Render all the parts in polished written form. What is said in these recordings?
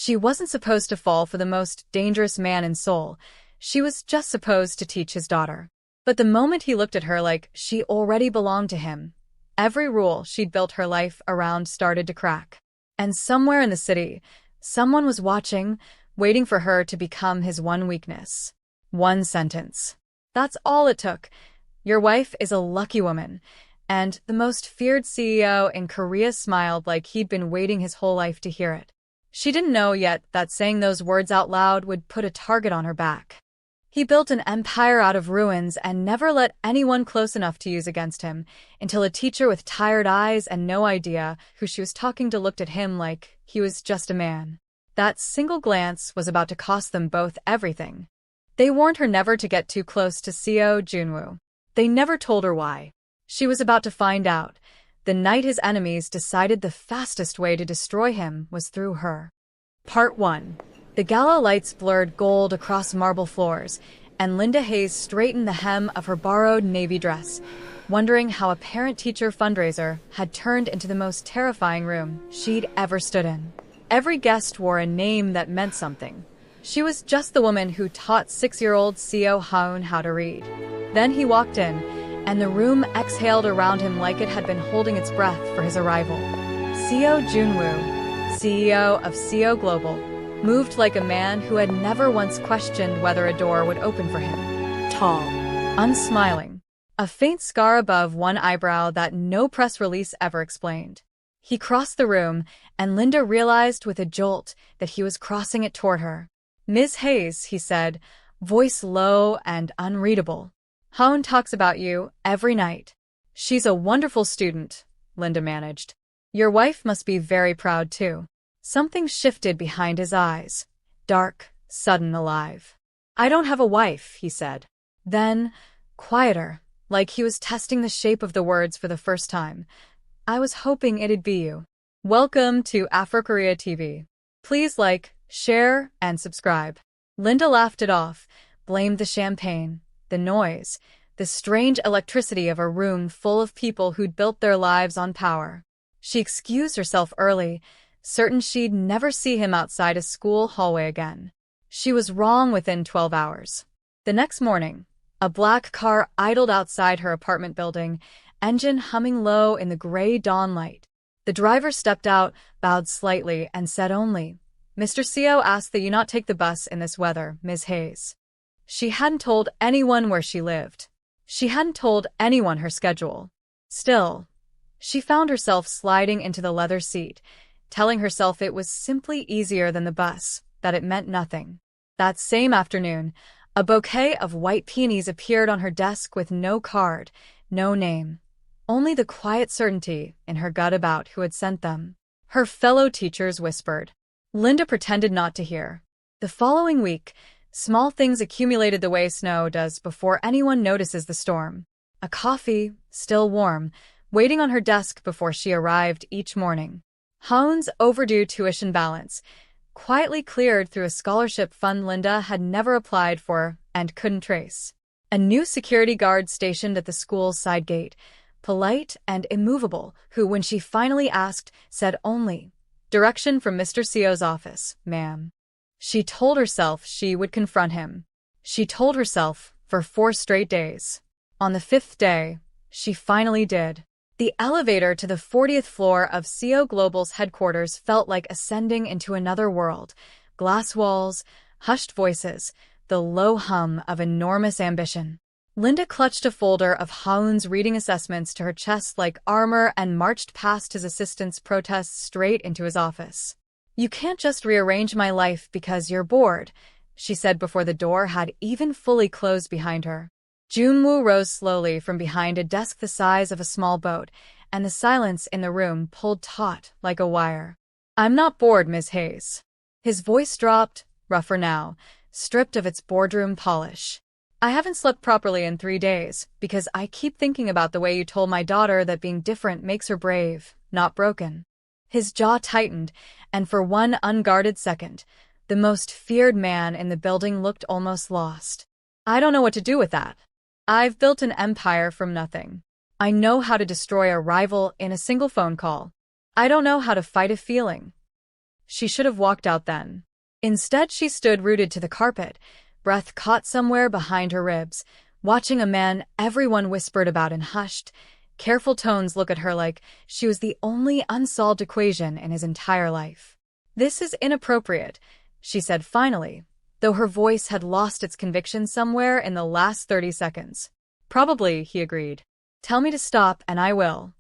She wasn't supposed to fall for the most dangerous man in Seoul. She was just supposed to teach his daughter. But the moment he looked at her like she already belonged to him, every rule she'd built her life around started to crack. And somewhere in the city, someone was watching, waiting for her to become his one weakness. One sentence. That's all it took. Your wife is a lucky woman. And the most feared CEO in Korea smiled like he'd been waiting his whole life to hear it. She didn't know yet that saying those words out loud would put a target on her back. He built an empire out of ruins and never let anyone close enough to use against him, until a teacher with tired eyes and no idea who she was talking to looked at him like he was just a man. That single glance was about to cost them both everything. They warned her never to get too close to Seo Junwoo. They never told her why. She was about to find out. The night his enemies decided the fastest way to destroy him was through her. Part 1. The gala lights blurred gold across marble floors, and Linda Hayes straightened the hem of her borrowed navy dress, wondering how a parent-teacher fundraiser had turned into the most terrifying room she'd ever stood in. Every guest wore a name that meant something. She was just the woman who taught 6-year-old Seo Haun how to read. Then he walked in, and the room exhaled around him like it had been holding its breath for his arrival. Seo Junwoo, CEO of Seo Global, moved like a man who had never once questioned whether a door would open for him. Tall, unsmiling, a faint scar above one eyebrow that no press release ever explained. He crossed the room, and Linda realized with a jolt that he was crossing it toward her. "Ms. Hayes," he said, voice low and unreadable. "Haun talks about you every night." "She's a wonderful student," Linda managed. "Your wife must be very proud, too." Something shifted behind his eyes. Dark, sudden, alive. "I don't have a wife," he said. Then, quieter, like he was testing the shape of the words for the first time. "I was hoping it'd be you." Welcome to Afro-Korea TV. Please like, share, and subscribe. Linda laughed it off, blamed the champagne, the noise, the strange electricity of a room full of people who'd built their lives on power. She excused herself early, certain she'd never see him outside a school hallway again. She was wrong within 12 hours. The next morning, a black car idled outside her apartment building, engine humming low in the gray dawn light. The driver stepped out, bowed slightly, and said only, "Mr. Seo asked that you not take the bus in this weather, Ms. Hayes." She hadn't told anyone where she lived. She hadn't told anyone her schedule. Still, she found herself sliding into the leather seat, telling herself it was simply easier than the bus, that it meant nothing. That same afternoon, a bouquet of white peonies appeared on her desk with no card, no name. Only the quiet certainty in her gut about who had sent them. Her fellow teachers whispered. Linda pretended not to hear. The following week, small things accumulated the way snow does before anyone notices the storm. A coffee, still warm, waiting on her desk before she arrived each morning. Haun's overdue tuition balance, quietly cleared through a scholarship fund Linda had never applied for and couldn't trace. A new security guard stationed at the school's side gate, polite and immovable, who, when she finally asked, said only, "Direction from Mr. Seo's office, ma'am." She told herself she would confront him. She told herself for 4 straight days. On the 5th day, she finally did. The elevator to the 40th floor of Seo Global's headquarters felt like ascending into another world. Glass walls, hushed voices, the low hum of enormous ambition. Linda clutched a folder of Haun's reading assessments to her chest like armor and marched past his assistant's protests straight into his office. "You can't just rearrange my life because you're bored," she said before the door had even fully closed behind her. Junwoo rose slowly from behind a desk the size of a small boat, and the silence in the room pulled taut like a wire. "I'm not bored, Ms. Hayes." His voice dropped, rougher now, stripped of its boardroom polish. "I haven't slept properly in 3 days, because I keep thinking about the way you told my daughter that being different makes her brave, not broken." His jaw tightened, and for one unguarded second, the most feared man in the building looked almost lost. "I don't know what to do with that. I've built an empire from nothing. I know how to destroy a rival in a single phone call. I don't know how to fight a feeling." She should have walked out then. Instead, she stood rooted to the carpet, breath caught somewhere behind her ribs, watching a man everyone whispered about in hushed, careful tones look at her like she was the only unsolved equation in his entire life. "This is inappropriate," she said finally, though her voice had lost its conviction somewhere in the last 30 seconds. "Probably," he agreed. "Tell me to stop and I will."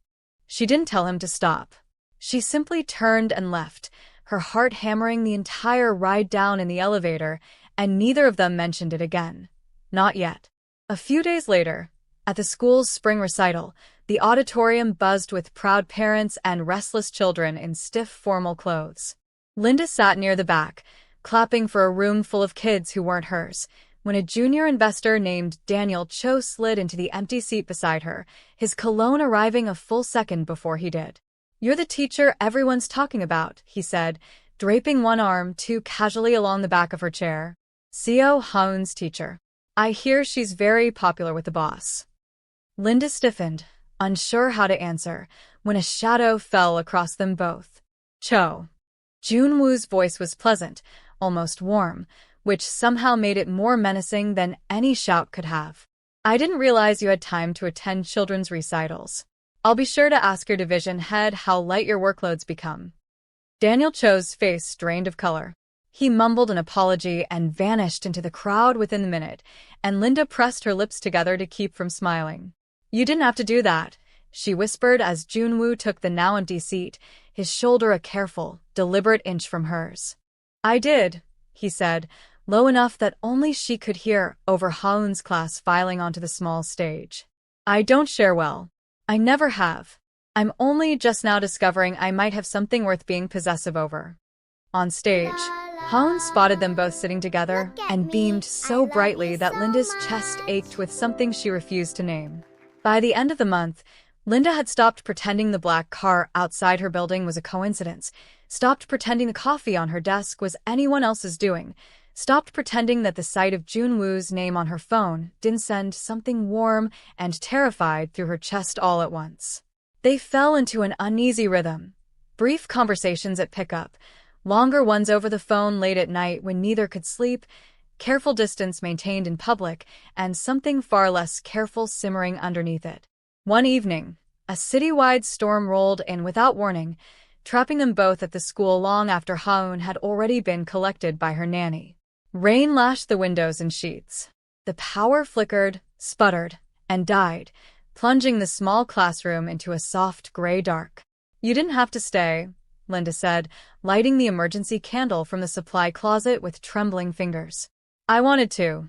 She didn't tell him to stop. She simply turned and left, her heart hammering the entire ride down in the elevator, and neither of them mentioned it again. Not yet. A few days later, at the school's spring recital, the auditorium buzzed with proud parents and restless children in stiff formal clothes. Linda sat near the back, clapping for a room full of kids who weren't hers, when a junior investor named Daniel Cho slid into the empty seat beside her, his cologne arriving a full second before he did. "You're the teacher everyone's talking about," he said, draping one arm too casually along the back of her chair. "Seo Haun's teacher. I hear she's very popular with the boss." Linda stiffened, unsure how to answer, when a shadow fell across them both. "Cho." Junwoo's voice was pleasant, almost warm, which somehow made it more menacing than any shout could have. "I didn't realize you had time to attend children's recitals. I'll be sure to ask your division head how light your workloads become." Daniel Cho's face drained of color. He mumbled an apology and vanished into the crowd within the minute, and Linda pressed her lips together to keep from smiling. "You didn't have to do that," she whispered as Junwoo took the now empty seat, his shoulder a careful, deliberate inch from hers. "I did," he said, low enough that only she could hear over Haun's class filing onto the small stage. "I don't share well. I never have. I'm only just now discovering I might have something worth being possessive over." On stage, Haun spotted them both sitting together and beamed so brightly that Linda's chest ached with something she refused to name. By the end of the month, Linda had stopped pretending the black car outside her building was a coincidence, stopped pretending the coffee on her desk was anyone else's doing, stopped pretending that the sight of Junwoo's name on her phone didn't send something warm and terrified through her chest all at once. They fell into an uneasy rhythm. Brief conversations at pickup, longer ones over the phone late at night when neither could sleep, careful distance maintained in public, and something far less careful simmering underneath it. One evening, a citywide storm rolled in without warning, trapping them both at the school long after Haun had already been collected by her nanny. Rain lashed the windows in sheets. The power flickered, sputtered, and died, plunging the small classroom into a soft gray dark. "You didn't have to stay," Linda said, lighting the emergency candle from the supply closet with trembling fingers. "I wanted to,"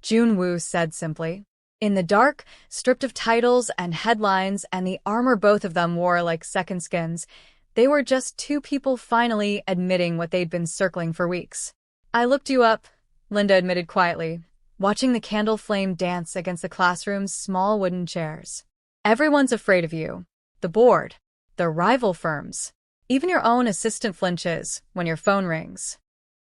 Junwoo said simply. In the dark, stripped of titles and headlines and the armor both of them wore like second skins, they were just two people finally admitting what they'd been circling for weeks. "I looked you up," Linda admitted quietly, watching the candle flame dance against the classroom's small wooden chairs. "Everyone's afraid of you. The board, the rival firms, even your own assistant flinches when your phone rings."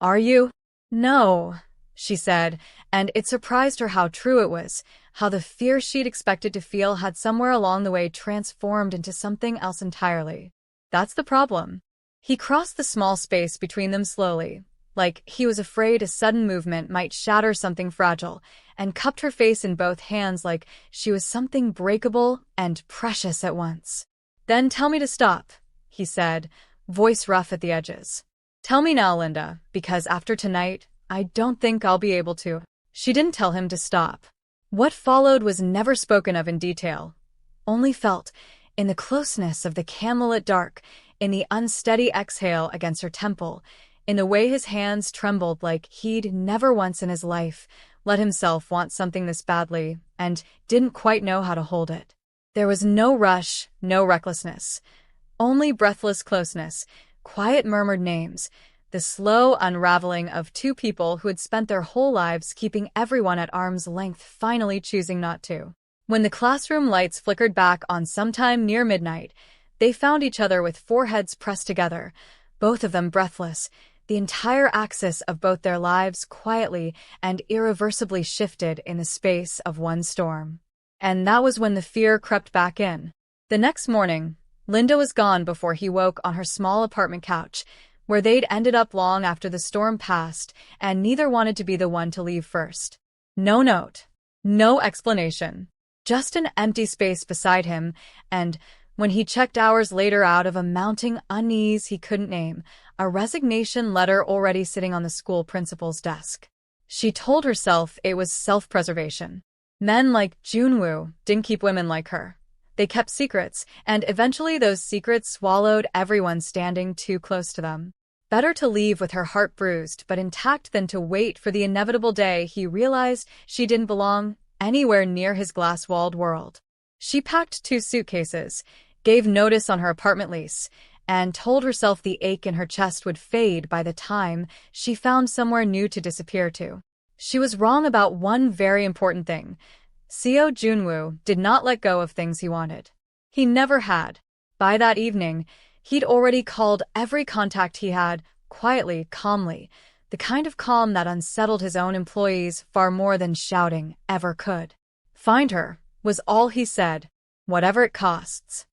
"Are you?" "No," she said, and it surprised her how true it was, how the fear she'd expected to feel had somewhere along the way transformed into something else entirely. "That's the problem." He crossed the small space between them slowly, like he was afraid a sudden movement might shatter something fragile, and cupped her face in both hands like she was something breakable and precious at once. "Then tell me to stop," he said, voice rough at the edges. "Tell me now, Linda, because after tonight, I don't think I'll be able to." She didn't tell him to stop. What followed was never spoken of in detail, only felt in the closeness of the candlelit dark, in the unsteady exhale against her temple, in the way his hands trembled like he'd never once in his life let himself want something this badly and didn't quite know how to hold it. There was no rush, no recklessness, only breathless closeness, quiet murmured names, the slow unraveling of two people who had spent their whole lives keeping everyone at arm's length finally choosing not to. When the classroom lights flickered back on sometime near midnight, they found each other with foreheads pressed together, both of them breathless, the entire axis of both their lives quietly and irreversibly shifted in the space of one storm. And that was when the fear crept back in. The next morning, Linda was gone before he woke on her small apartment couch, where they'd ended up long after the storm passed, and neither wanted to be the one to leave first. No note. No explanation. Just an empty space beside him, and, when he checked hours later out of a mounting unease he couldn't name, a resignation letter already sitting on the school principal's desk. She told herself it was self-preservation. Men like Junwoo didn't keep women like her. They kept secrets, and eventually those secrets swallowed everyone standing too close to them. Better to leave with her heart bruised but intact than to wait for the inevitable day he realized she didn't belong anywhere near his glass-walled world. She packed 2 suitcases, gave notice on her apartment lease, and told herself the ache in her chest would fade by the time she found somewhere new to disappear to. She was wrong about one very important thing. Seo Junwoo did not let go of things he wanted. He never had. By that evening, he'd already called every contact he had, quietly, calmly, the kind of calm that unsettled his own employees far more than shouting ever could. Find her, was all he said, whatever it costs.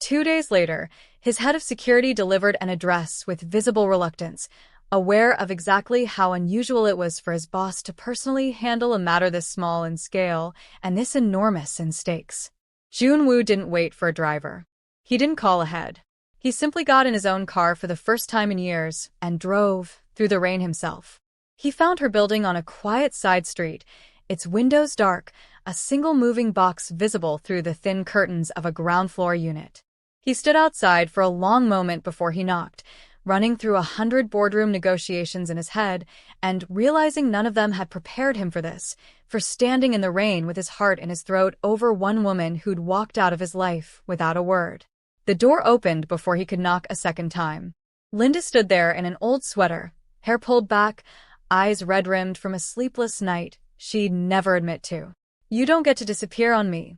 2 days later, his head of security delivered an address with visible reluctance, aware of exactly how unusual it was for his boss to personally handle a matter this small in scale and this enormous in stakes. Junwoo didn't wait for a driver. He didn't call ahead. He simply got in his own car for the first time in years and drove through the rain himself. He found her building on a quiet side street, its windows dark, a single moving box visible through the thin curtains of a ground-floor unit. He stood outside for a long moment before he knocked, running through 100 boardroom negotiations in his head and realizing none of them had prepared him for this, for standing in the rain with his heart in his throat over one woman who'd walked out of his life without a word. The door opened before he could knock a second time. Linda stood there in an old sweater, hair pulled back, eyes red-rimmed from a sleepless night she'd never admit to. "You don't get to disappear on me,"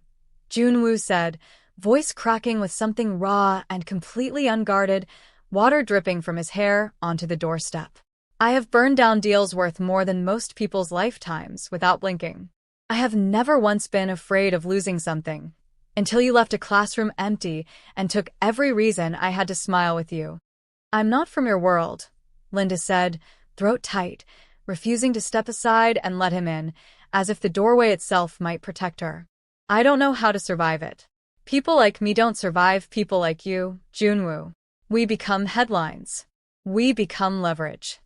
Junwoo said, voice cracking with something raw and completely unguarded, water dripping from his hair onto the doorstep. "I have burned down deals worth more than most people's lifetimes without blinking. I have never once been afraid of losing something, until you left a classroom empty and took every reason I had to smile with you." "I'm not from your world," Linda said, throat tight, refusing to step aside and let him in, as if the doorway itself might protect her. "I don't know how to survive it. People like me don't survive people like you, Junwoo. We become headlines. We become leverage."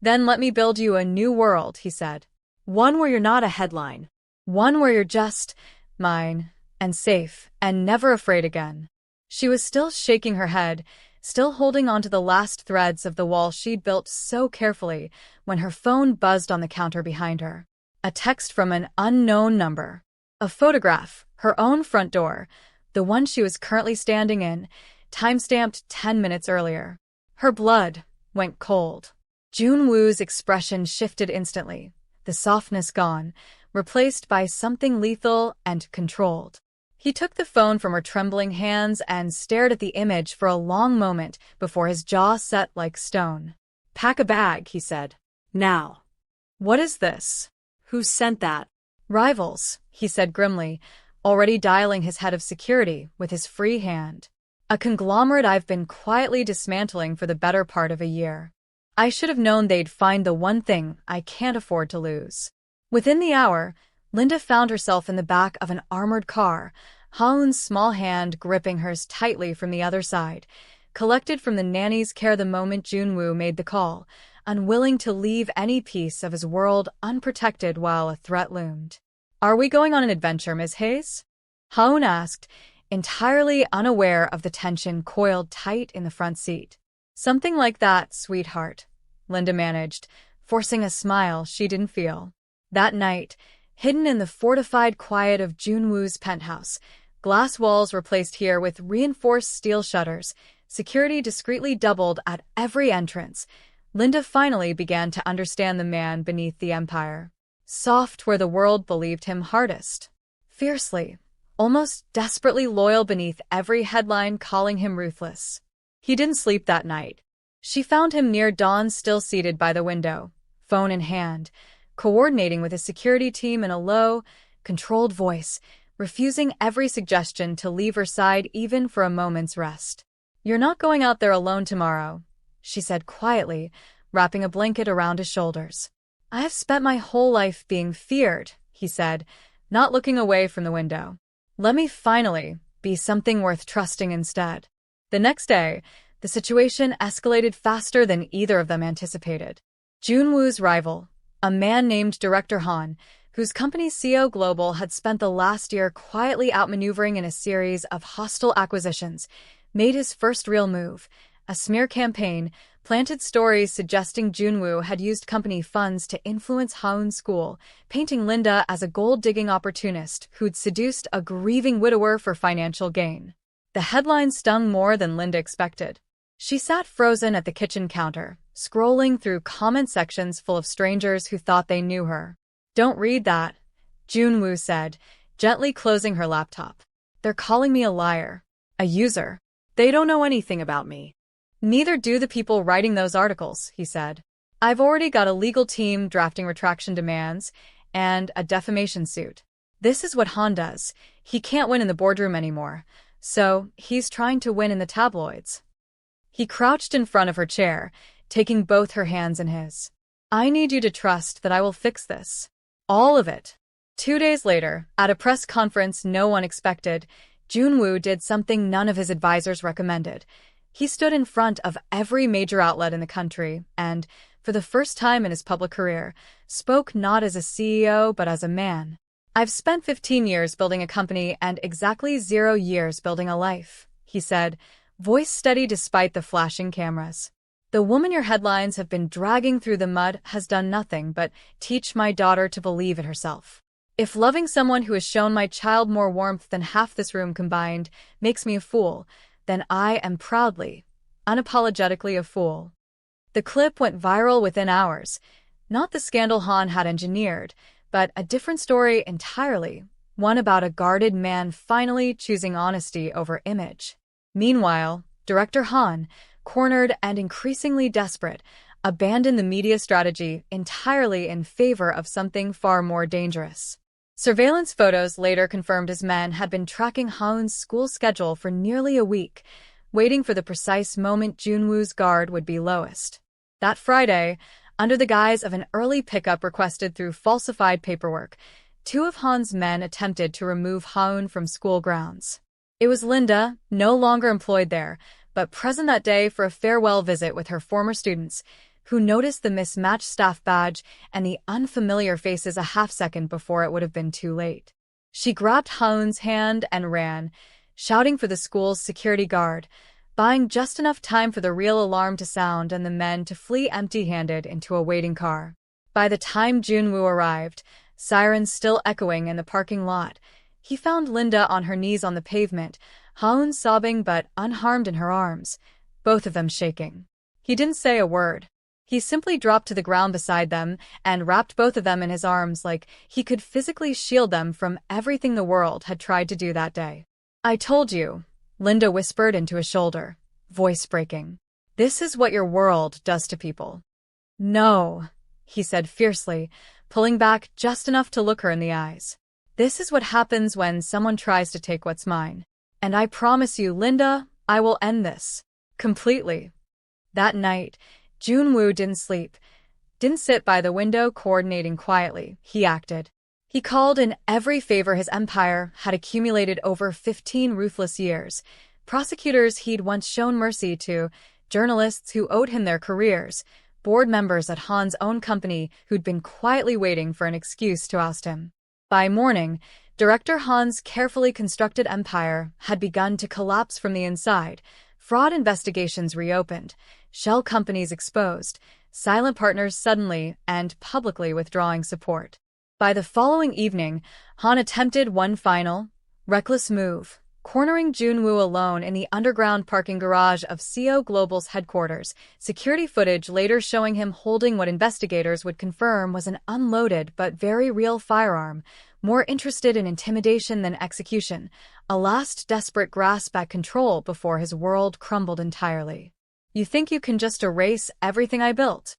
"Then let me build you a new world," he said. "One where you're not a headline. One where you're just mine, and safe, and never afraid again." She was still shaking her head, still holding on to the last threads of the wall she'd built so carefully, when her phone buzzed on the counter behind her. A text from an unknown number. A photograph, her own front door, the one she was currently standing in, time-stamped 10 minutes earlier. Her blood went cold. Junwoo's expression shifted instantly, the softness gone, replaced by something lethal and controlled. He took the phone from her trembling hands and stared at the image for a long moment before his jaw set like stone. "Pack a bag," he said. "Now." "What is this? Who sent that?" "Rivals," he said grimly, already dialing his head of security with his free hand. "A conglomerate I've been quietly dismantling for the better part of a year. I should have known they'd find the one thing I can't afford to lose." Within the hour, Linda found herself in the back of an armored car, Ha-eun's small hand gripping hers tightly from the other side, collected from the nanny's care the moment Junwoo made the call, unwilling to leave any piece of his world unprotected while a threat loomed. "Are we going on an adventure, Ms. Hayes?" Ha-eun asked, entirely unaware of the tension coiled tight in the front seat. "Something like that, sweetheart," Linda managed, forcing a smile she didn't feel. That night, hidden in the fortified quiet of Junwoo's penthouse, glass walls replaced here with reinforced steel shutters, security discreetly doubled at every entrance, Linda finally began to understand the man beneath the empire. Soft where the world believed him hardest. Fiercely, almost desperately loyal beneath every headline calling him ruthless. He didn't sleep that night. She found him near dawn, still seated by the window, phone in hand, coordinating with his security team in a low, controlled voice, refusing every suggestion to leave her side even for a moment's rest. "You're not going out there alone tomorrow," she said quietly, wrapping a blanket around his shoulders. I have spent my whole life being feared, he said, not looking away from the window. Let me finally be something worth trusting instead. The next day, the situation escalated faster than either of them anticipated. Junwoo's rival, a man named Director Han, whose company CO Global had spent the last year quietly outmaneuvering in a series of hostile acquisitions, made his first real move, a smear campaign, planted stories suggesting Junwoo had used company funds to influence Haun's school, painting Linda as a gold-digging opportunist who'd seduced a grieving widower for financial gain. The headline stung more than Linda expected. She sat frozen at the kitchen counter, scrolling through comment sections full of strangers who thought they knew her. Don't read that, Junwoo said, gently closing her laptop. They're calling me a liar. A user. They don't know anything about me. Neither do the people writing those articles, he said. I've already got a legal team drafting retraction demands and a defamation suit. This is what Han does. He can't win in the boardroom anymore, so he's trying to win in the tabloids. He crouched in front of her chair, taking both her hands in his. I need you to trust that I will fix this. All of it. 2 days later, at a press conference no one expected, Junwoo did something none of his advisors recommended. He stood in front of every major outlet in the country and, for the first time in his public career, spoke not as a CEO but as a man. I've spent 15 years building a company and exactly 0 years building a life, he said, voice steady despite the flashing cameras. The woman your headlines have been dragging through the mud has done nothing but teach my daughter to believe in herself. If loving someone who has shown my child more warmth than half this room combined makes me a fool, then I am proudly, unapologetically a fool. The clip went viral within hours. Not the scandal Han had engineered, but a different story entirely, one about a guarded man finally choosing honesty over image. Meanwhile, Director Han, cornered and increasingly desperate, abandoned the media strategy entirely in favor of something far more dangerous. Surveillance photos later confirmed his men had been tracking Haun's school schedule for nearly a week, waiting for the precise moment Junwoo's guard would be lowest. That Friday, under the guise of an early pickup requested through falsified paperwork, 2 of Han's men attempted to remove Haun from school grounds. It was Linda, no longer employed there, but present that day for a farewell visit with her former students, who noticed the mismatched staff badge and the unfamiliar faces a half-second before it would have been too late. She grabbed Haun's hand and ran, shouting for the school's security guard, buying just enough time for the real alarm to sound and the men to flee empty-handed into a waiting car. By the time Junwoo arrived, sirens still echoing in the parking lot, he found Linda on her knees on the pavement, Haun sobbing but unharmed in her arms, both of them shaking. He didn't say a word. He simply dropped to the ground beside them and wrapped both of them in his arms like he could physically shield them from everything the world had tried to do that day. I told you, Linda whispered into his shoulder, voice breaking. This is what your world does to people. No, he said fiercely, pulling back just enough to look her in the eyes. This is what happens when someone tries to take what's mine. And I promise you, Linda, I will end this. Completely. That night, Junwoo didn't sleep, didn't sit by the window coordinating quietly, he acted. He called in every favor his empire had accumulated over 15 ruthless years, prosecutors he'd once shown mercy to, journalists who owed him their careers, board members at Han's own company who'd been quietly waiting for an excuse to oust him. By morning, Director Han's carefully constructed empire had begun to collapse from the inside, fraud investigations reopened, shell companies exposed, silent partners suddenly and publicly withdrawing support. By the following evening, Han attempted one final, reckless move, cornering Junwoo alone in the underground parking garage of CO Global's headquarters, security footage later showing him holding what investigators would confirm was an unloaded but very real firearm, more interested in intimidation than execution, a last desperate grasp at control before his world crumbled entirely. You think you can just erase everything I built?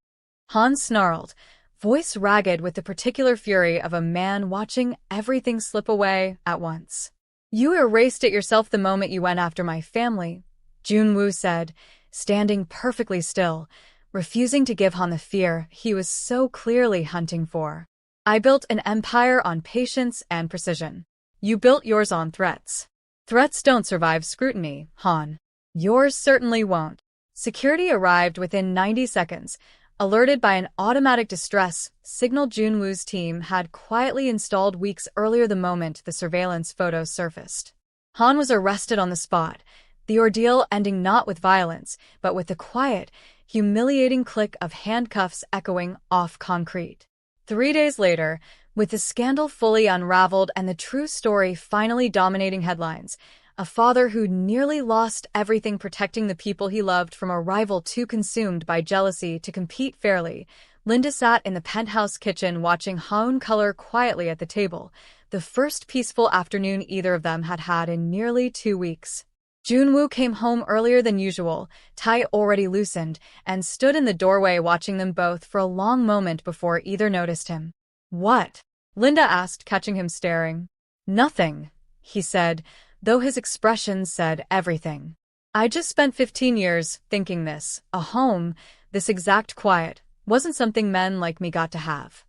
Han snarled, voice ragged with the particular fury of a man watching everything slip away at once. You erased it yourself the moment you went after my family, Junwoo said, standing perfectly still, refusing to give Han the fear he was so clearly hunting for. I built an empire on patience and precision. You built yours on threats. Threats don't survive scrutiny, Han. Yours certainly won't. Security arrived within 90 seconds. Alerted by an automatic distress signal Junwoo's team had quietly installed weeks earlier the moment the surveillance photos surfaced. Han was arrested on the spot, the ordeal ending not with violence, but with the quiet, humiliating click of handcuffs echoing off concrete. 3 days later, with the scandal fully unraveled and the true story finally dominating headlines, a father who nearly lost everything protecting the people he loved from a rival too consumed by jealousy to compete fairly, Linda sat in the penthouse kitchen watching Haun color quietly at the table, the first peaceful afternoon either of them had had in nearly 2 weeks. Junwoo came home earlier than usual, tie already loosened, and stood in the doorway watching them both for a long moment before either noticed him. "What?" Linda asked, catching him staring. "Nothing," he said, though his expression said everything. "I just spent 15 years thinking this, a home, this exact quiet, wasn't something men like me got to have.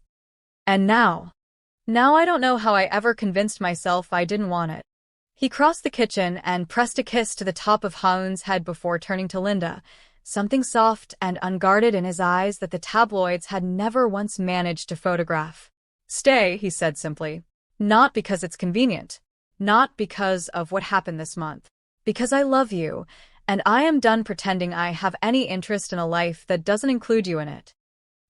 And now I don't know how I ever convinced myself I didn't want it." He crossed the kitchen and pressed a kiss to the top of Haun's head before turning to Linda, something soft and unguarded in his eyes that the tabloids had never once managed to photograph. "Stay," he said simply. "Not because it's convenient. Not because of what happened this month. Because I love you, and I am done pretending I have any interest in a life that doesn't include you in it."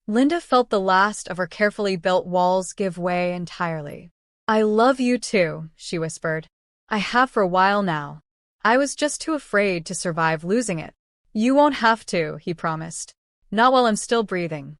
Linda felt the last of her carefully built walls give way entirely. "I love you too," she whispered. "I have for a while now. I was just too afraid to survive losing it." "You won't have to," he promised. "Not while I'm still breathing."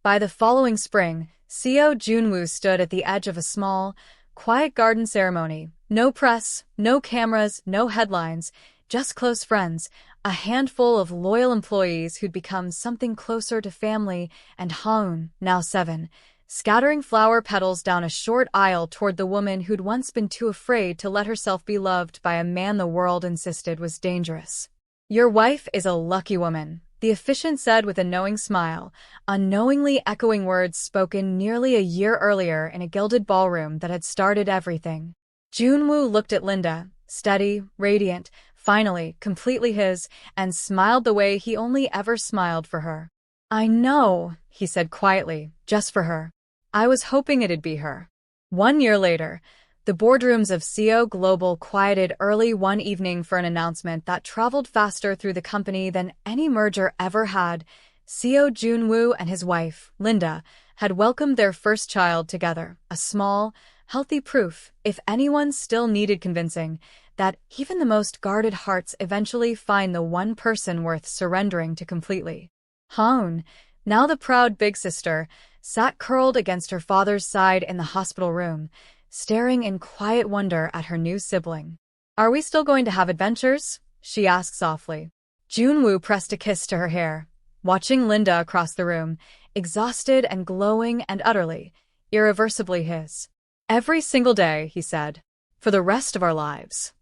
By the following spring, Seo Junwoo stood at the edge of a small, quiet garden ceremony. No press, no cameras, no headlines, just close friends, a handful of loyal employees who'd become something closer to family, and Haun, now 7, scattering flower petals down a short aisle toward the woman who'd once been too afraid to let herself be loved by a man the world insisted was dangerous. "Your wife is a lucky woman," the officiant said with a knowing smile, unknowingly echoing words spoken nearly a year earlier in a gilded ballroom that had started everything. Junwoo looked at Linda, steady, radiant, finally, completely his, and smiled the way he only ever smiled for her. "I know," he said quietly, "just for her. I was hoping it'd be her." 1 year later, the boardrooms of Seo Global quieted early one evening for an announcement that traveled faster through the company than any merger ever had. Seo Junwoo and his wife, Linda, had welcomed their first child together, a small, healthy proof, if anyone still needed convincing, that even the most guarded hearts eventually find the one person worth surrendering to completely. Haun, now the proud big sister, sat curled against her father's side in the hospital room, staring in quiet wonder at her new sibling. "Are we still going to have adventures?" she asked softly. Junwoo pressed a kiss to her hair, watching Linda across the room, exhausted and glowing and utterly, irreversibly his. "Every single day," he said. "For the rest of our lives."